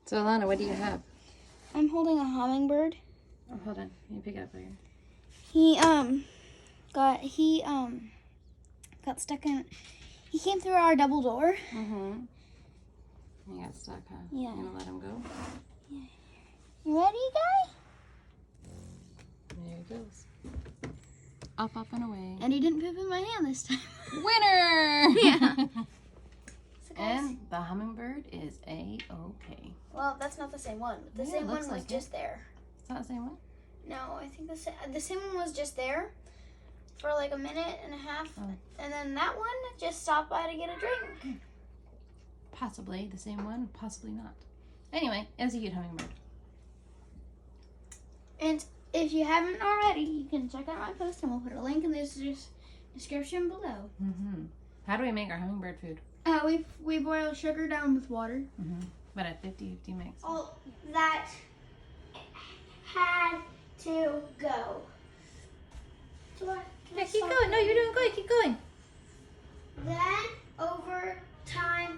So Alana, what do you have? I'm holding a hummingbird. Oh, hold on. Let me pick it up here. He got stuck in. He came through our double door. Mm-hmm. He got stuck, huh? Yeah. You gonna let him go? Yeah. You ready, guy? There he goes. Up, up, and away. And he didn't poop in my hand this time. Winner! Yeah. So guys, And the hummingbird is A-okay. well, that's not the same one. The Yeah, same it one looks was like just there. It's not the same one? No, I think the same one was just there for like a minute and a half, and then that one just stopped by to get a drink. Possibly the same one, possibly not. Anyway, it was a cute hummingbird. And if you haven't already, you can check out my post, and we'll put a link in the description below. Mm-hmm. How do we make our hummingbird food? We boil sugar down with water. Mm-hmm. But at 50-50 mix. Oh, that had to go. Yeah, keep going. No, you're doing good. Keep going. Then over time